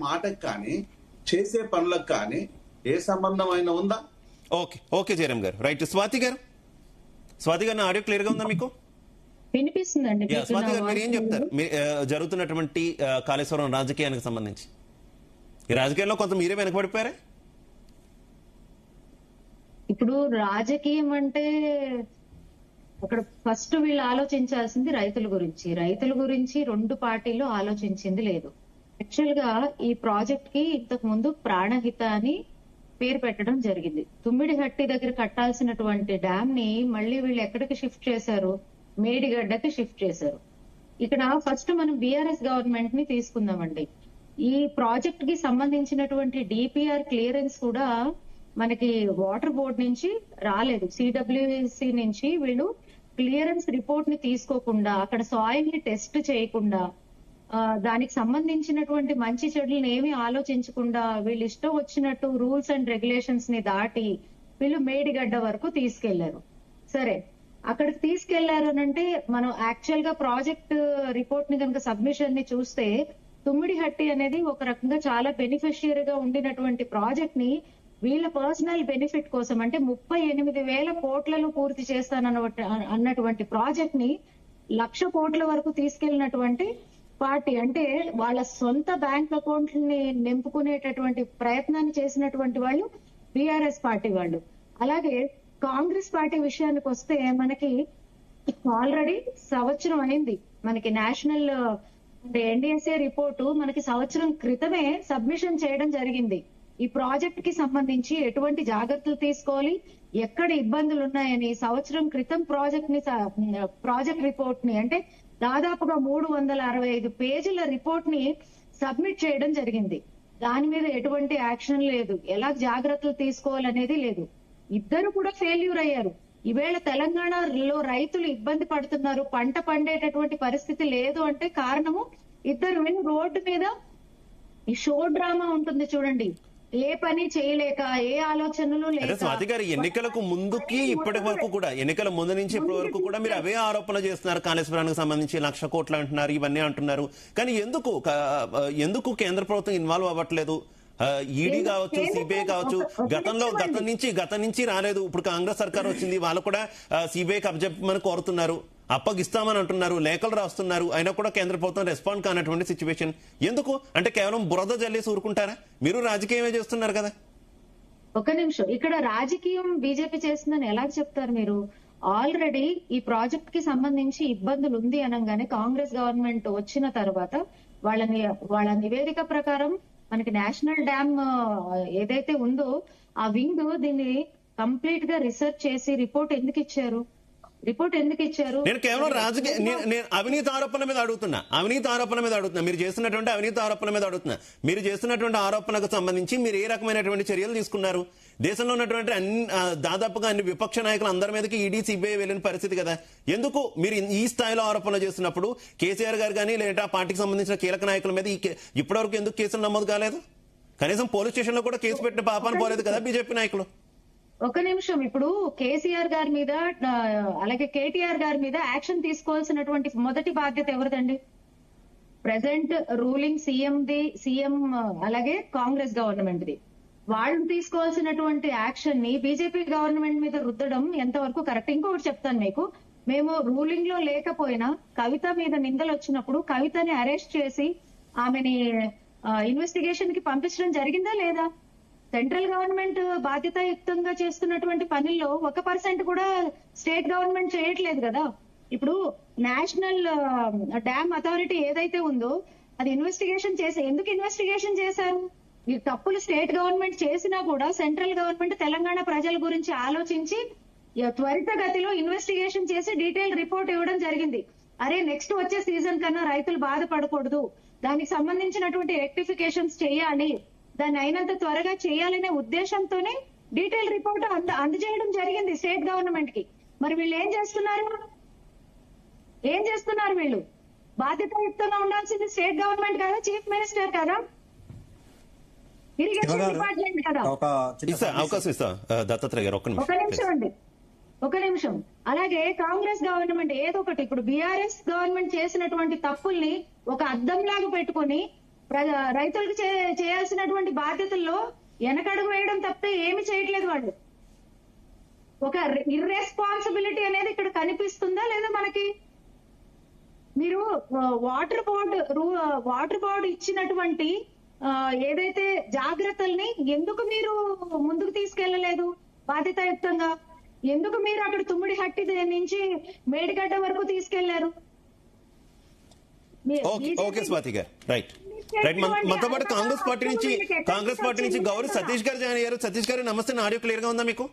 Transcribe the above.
మాటకు కానీ చేసే పనులకు కానీ ఏ సంబంధం అయినా ఉందా? ఓకే ఓకే జయరామ్ గారు, రైట్. స్వాతి గారు నా ఆడియో క్లియర్ గా ఉందా మీకు? వినిపిస్తుందండి. స్వాతి గారు, మీరు ఏం చెప్తారు జరుగుతున్నటువంటి కాళేశ్వరం రాజకీయానికి సంబంధించి? ఈ రాజకీయాల్లో కొంత మీరే వెనకబడిపోయారా? ఇప్పుడు రాజకీయం అంటే అక్కడ ఫస్ట్ వీళ్ళు ఆలోచించాల్సింది రైతుల గురించి రెండు పార్టీలు ఆలోచించింది లేదు. యాక్చువల్ గా ఈ ప్రాజెక్ట్ కి ఇంతకు ముందు ప్రాణహిత అని పేరు పెట్టడం జరిగింది. తుమ్మిడిహట్టి దగ్గర కట్టాల్సినటువంటి డ్యామ్ ని మళ్ళీ వీళ్ళు ఎక్కడికి షిఫ్ట్ చేశారు? మేడిగడ్డకి షిఫ్ట్ చేశారు. ఇక్కడ ఫస్ట్ మనం బీఆర్ఎస్ గవర్నమెంట్ ని తీసుకుందామండి. ఈ ప్రాజెక్ట్ కి సంబంధించినటువంటి డిపిఆర్ క్లియరెన్స్ కూడా మనకి వాటర్ బోర్డ్ నుంచి రాలేదు. సిడబ్ల్యూసి నుంచి వీళ్ళు క్లియరెన్స్ రిపోర్ట్ ని తీసుకోకుండా, అక్కడ సాయిల్ ని టెస్ట్ చేయకుండా, దానికి సంబంధించినటువంటి మంచి చెడులను ఏమీ ఆలోచించకుండా వీళ్ళు ఇష్టం వచ్చినట్టు రూల్స్ అండ్ రెగ్యులేషన్స్ ని దాటి వీళ్ళు మేడిగడ్డ వరకు తీసుకెళ్లారు. సరే, అక్కడికి తీసుకెళ్లారు అంటే మనం యాక్చువల్ గా ప్రాజెక్ట్ రిపోర్ట్ ని కనుక సబ్మిషన్ ని చూస్తే తుమ్మిడిహట్టి అనేది ఒక రకంగా చాలా బెనిఫిషియరీగా ఉండినటువంటి ప్రాజెక్ట్ ని వీళ్ళ పర్సనల్ బెనిఫిట్ కోసం అంటే 38,000 కోట్లలో పూర్తి అన్నటువంటి ప్రాజెక్ట్ ని 1,00,000 కోట్ల వరకు తీసుకెళ్లినటువంటి పార్టీ, అంటే వాళ్ళ సొంత బ్యాంక్ అకౌంట్లని నింపుకునేటటువంటి ప్రయత్నాన్ని చేసినటువంటి వాళ్ళు బీఆర్ఎస్ పార్టీ వాళ్ళు. అలాగే కాంగ్రెస్ పార్టీ విషయానికి వస్తే మనకి ఆల్రెడీ సంవత్సరం అయింది. మనకి నేషనల్ ఎన్డీఎస్ఏ రిపోర్టు మనకి సంవత్సరం క్రితమే సబ్మిషన్ చేయడం జరిగింది. ఈ ప్రాజెక్ట్ కి సంబంధించి ఎటువంటి జాగ్రత్తలు తీసుకోవాలి, ఎక్కడ ఇబ్బందులు ఉన్నాయని సంవత్సరం క్రితం ప్రాజెక్ట్ రిపోర్ట్ ని, అంటే దాదాపుగా 365 పేజీల రిపోర్ట్ ని సబ్మిట్ చేయడం జరిగింది. దాని మీద ఎటువంటి యాక్షన్ లేదు, ఎలా జాగ్రత్తలు తీసుకోవాలనేది లేదు. ఇద్దరు కూడా ఫెయిల్యూర్ అయ్యారు. ఈవేళ తెలంగాణలో రైతులు ఇబ్బంది పడుతున్నారు, పంట పండేటటువంటి పరిస్థితి లేదు అంటే కారణము ఇద్దరు రోడ్డు మీద ఈ షో డ్రామా ఉంటుంది చూడండి, ఏ పని చేయలేక, ఏ ఆలోచనలు లేక. స్వాతి గారు, ఎన్నికలకు ముందుకి ఇప్పటి వరకు కూడా, ఎన్నికల ముందు నుంచి ఇప్పటి వరకు కూడా మీరు అవే ఆరోపణలు చేస్తున్నారు. కాళేశ్వరానికి సంబంధించి 1,00,000 కోట్లు అంటున్నారు, ఇవన్నీ అంటున్నారు. కానీ ఎందుకు కేంద్ర ప్రభుత్వం ఇన్వాల్వ్ అవ్వట్లేదు? ఈడీ కావచ్చు, సిబిఐ కావచ్చు, గతం నుంచి రాలేదు. ఇప్పుడు కాంగ్రెస్ సర్కార్ వచ్చింది, వాళ్ళు కూడా సిబిఐకి అప్పచెప్పమని కోరుతున్నారు, అప్పగిస్తామని అంటున్నారు, లేఖలు రాస్తున్నారు. అయినా కూడా కేంద్ర ప్రభుత్వం రెస్పాండ్ కానటువంటి సిచ్యువేషన్ ఎందుకు? అంటే కేవలం బురద జల్లేసి ఊరుకుంటారా? మీరు రాజకీయమే చేస్తున్నారు కదా. ఒక నిమిషం, ఇక్కడ రాజకీయం బీజేపీ చేస్తుందని ఎలా చెప్తారు మీరు? ఆల్రెడీ ఈ ప్రాజెక్ట్ కి సంబంధించి ఇబ్బందులు ఉంది అనగానే కాంగ్రెస్ గవర్నమెంట్ వచ్చిన తర్వాత వాళ్ళ నివేదిక ప్రకారం మనకి నేషనల్ డ్యామ్ ఏదైతే ఉందో ఆ వింగ్ దీన్ని కంప్లీట్ గా రీసెర్చ్ చేసి రిపోర్ట్ ఎందుకు ఇచ్చారు? నేను కేవలం నేను అవినీతి ఆరోపణ మీద అడుగుతున్నా. మీరు చేస్తున్నటువంటి అవినీతి ఆరోపణ మీద అడుగుతున్నా. మీరు చేస్తున్నటువంటి ఆరోపణకు సంబంధించి మీరు ఏ రకమైనటువంటి చర్యలు తీసుకున్నారు? దేశంలో ఉన్నటువంటి దాదాపుగా అన్ని విపక్ష నాయకులు అందరి మీదకి ఈడీ, సిబిఐ వెళ్ళిన పరిస్థితి కదా. ఎందుకు మీరు ఈ స్థాయిలో ఆరోపణలు చేస్తున్నప్పుడు కేసీఆర్ గారు కానీ లేదా ఆ పార్టీకి సంబంధించిన కీలక నాయకుల మీద ఇప్పటివరకు ఎందుకు కేసులు నమోదు కాలేదు? కనీసం పోలీస్ స్టేషన్ లో కూడా కేసు పెట్టిన పాపాన్ని పోలేదు కదా బీజేపీ నాయకులు. ఒక నిమిషం, ఇప్పుడు కేసీఆర్ గారి మీద అలాగే కేటీఆర్ గారి మీద యాక్షన్ తీసుకోవాల్సినటువంటి మొదటి బాధ్యత ఎవరిదండి? ప్రెసెంట్ రూలింగ్ సీఎం అలాగే కాంగ్రెస్ గవర్నమెంట్ ది. వాళ్ళు తీసుకోవాల్సినటువంటి యాక్షన్ ని బీజేపీ గవర్నమెంట్ మీద రుద్దడం ఎంతవరకు కరెక్ట్? ఇంకొకటి చెప్తాను మీకు, మేము రూలింగ్ లో లేకపోయినా కవిత మీద నిందలు వచ్చినప్పుడు కవితని అరెస్ట్ చేసి ఆమెని ఇన్వెస్టిగేషన్ కి పంపించడం జరిగిందా లేదా? సెంట్రల్ గవర్నమెంట్ బాధ్యతాయుక్తంగా చేస్తున్నటువంటి పనుల్లో 1% కూడా స్టేట్ గవర్నమెంట్ చేయట్లేదు కదా. ఇప్పుడు నేషనల్ డ్యామ్ అథారిటీ ఏదైతే ఉందో అది ఇన్వెస్టిగేషన్ ఎందుకు ఇన్వెస్టిగేషన్ చేశారు? ఈ తప్పులు స్టేట్ గవర్నమెంట్ చేసినా కూడా సెంట్రల్ గవర్నమెంట్ తెలంగాణ ప్రజల గురించి ఆలోచించి త్వరితగతిలో ఇన్వెస్టిగేషన్ చేసి డీటెయిల్ రిపోర్ట్ ఇవ్వడం జరిగింది. అరే నెక్స్ట్ వచ్చే సీజన్ కన్నా రైతులు బాధపడకూడదు, దానికి సంబంధించినటువంటి రెక్టిఫికేషన్స్ చేయాలి, దాన్ని అయినంత త్వరగా చేయాలనే ఉద్దేశంతోనే డీటెయిల్ రిపోర్ట్ అందజేయడం జరిగింది స్టేట్ గవర్నమెంట్ కి. మరి వీళ్ళు ఏం చేస్తున్నారు? వీళ్ళు బాధ్యతాయుక్తంగా ఉండాల్సింది స్టేట్ గవర్నమెంట్ కదా, చీఫ్ మినిస్టర్ కదా, ఇరిగేషన్ డిపార్ట్మెంట్ కదా. అవకాశం ఇస్తా దత్తాత్రేయ గారు, ఒక నిమిషం. అలాగే కాంగ్రెస్ గవర్నమెంట్ ఏదో ఒకటి, ఇప్పుడు బీఆర్ఎస్ గవర్నమెంట్ చేసినటువంటి తప్పుల్ని ఒక అద్దంలాగా పెట్టుకొని రైతులకు చేయాల్సినటువంటి బాధ్యతల్లో వెనకడుగు వేయడం తప్పితే ఏమి చేయట్లేదు వాళ్ళు. ఒక ఇర్రెస్పాన్సిబిలిటీ అనేది ఇక్కడ కనిపిస్తుందా లేదా మనకి? మీరు వాటర్ బోర్డు ఇచ్చినటువంటి ఏదైతే జాగ్రత్తల్ని ఎందుకు మీరు ముందుకు తీసుకెళ్లలేదు బాధ్యతాయుక్తంగా? ఎందుకు మీరు అక్కడ తుమ్మిడిహట్టి నుంచి మేడిగడ్డ వరకు తీసుకెళ్లారు? ఓకే స్వాతి గారు, రైట్ రైట్. మనతో పాటు కాంగ్రెస్ పార్టీ నుంచి గౌరీ సతీష్ గారు జాయిన్ అయ్యారు. సతీష్ గారు నమస్తే, ఆడియో క్లియర్ గా ఉందా మీకు?